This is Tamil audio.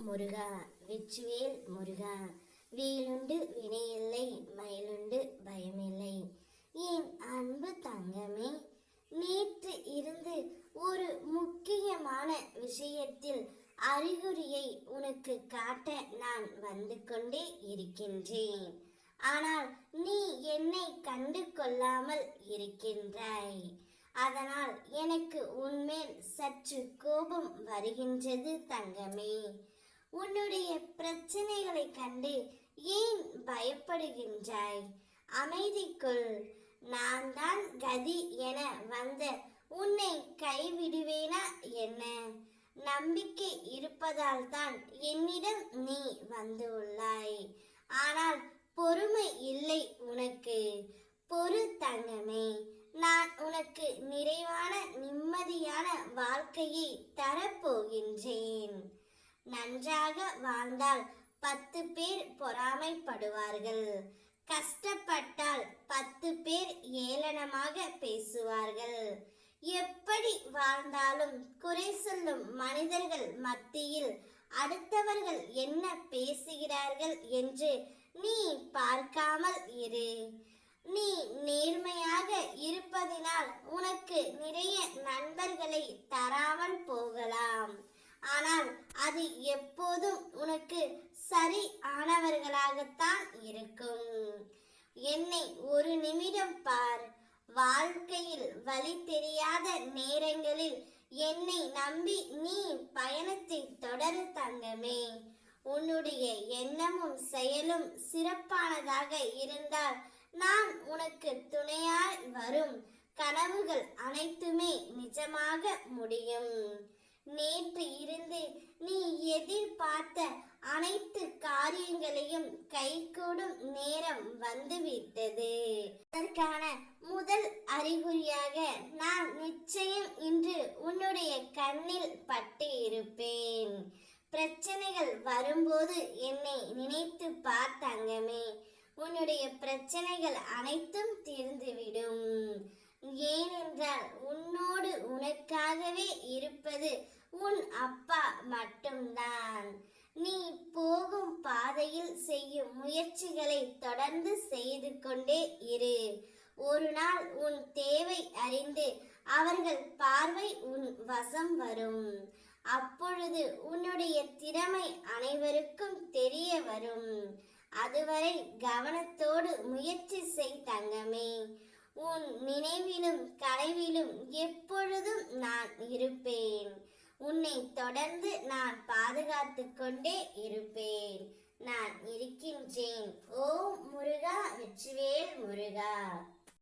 முருகா, வெற்றிவேல் முருகா. வேலுண்டு வினையில்லை, மயிலுண்டு பயமில்லை. என் அன்பு தங்கமே, நேற்று இருந்து ஒரு முக்கியமான விஷயத்தில் அறிகுறியை உனக்கு காட்ட நான் வந்து கொண்டே இருக்கின்றேன். ஆனால் நீ என்னை கண்டு கொள்ளாமல் இருக்கின்றாய். அதனால் எனக்கு உன்மேல் சற்று கோபம் வருகின்றது தங்கமே. உன்னுடைய பிரச்சனைகளை கண்டு ஏன் பயப்படுகின்றாய்? அமைதிக்குள். நான் தான் கதி என வந்த உன்னை கைவிடுவேனா என்ன? நம்பிக்கை இருப்பதால் தான் என்னிடம் நீ வந்து உள்ளாய். ஆனால் பொறுமை இல்லை உனக்கு. பொறு தங்கமே, நான் உனக்கு நிறைவான நிம்மதியான வாழ்க்கையை தரப்போகின்றேன். நன்றாக வாழ்ந்தால் 10 பேர் பொறாமைப்படுவார்கள். கஷ்டப்பட்டால் 10 பேர் ஏளனமாக பேசுவார்கள். எப்படி வாழ்ந்தாலும் குறை சொல்லும் மனிதர்கள் மத்தியில் அடுத்தவர்கள் என்ன பேசுகிறார்கள் என்று நீ பார்க்காமல் இரு. நீ நேர்மையாக இருப்பதினால் உனக்கு நிறைய நண்பர்களை தராமல் போகலாம். ஆனால் அது எப்போதும் உனக்கு சரி ஆனவர்களாகத்தான் இருக்கும். என்னை ஒரு நிமிடம் பார். வாழ்க்கையில் வழி தெரியாத நேரங்களில் என்னை நம்பி நீ பயணத்தை தொடரு தங்கமே. உன்னுடைய எண்ணமும் செயலும் சிறப்பானதாக இருந்தால் நான் உனக்கு துணையாய் வரும் கனவுகள் அனைத்துமே நிஜமாக முடியும். நேற்று இருந்து நீ எதிர்பார்த்த அனைத்து காரியங்களையும் கைகூடும் நேரம் வந்துவிட்டது. அதற்கான முதல் அறிகுறியாக நான் நிச்சயம் இன்று உன்னுடைய கண்ணில் பட்டு இருப்பேன். பிரச்சனைகள் வரும்போது என்னை நினைத்து பார் தங்கமே. உன்னுடைய பிரச்சனைகள் அனைத்தும் தீர்ந்துவிடும். ஏனென்றால் உன்னோடு உனக்காகவே இருப்பது உன் அப்பா மட்டும்தான். நீ போகும் பாதையில் செய்யும் முயற்சிகளை தொடர்ந்து செய்து கொண்டே இரு. ஒரு நாள் உன் தேவை அறிந்து அவர்கள் பார்வை உன் வசம் வரும். அப்பொழுது உன்னுடைய திறமை அனைவருக்கும் தெரிய வரும். அதுவரை கவனத்தோடு முயற்சி செய் தங்கமே. உன் நினைவிலும் கனவிலும் எப்பொழுதும் நான் இருப்பேன். உன்னை தொடர்ந்து நான் பாதுகாத்து கொண்டே இருப்பேன். நான் இருக்கின்றேன். ஓம் முருகா, வெற்றிவேல் முருகா.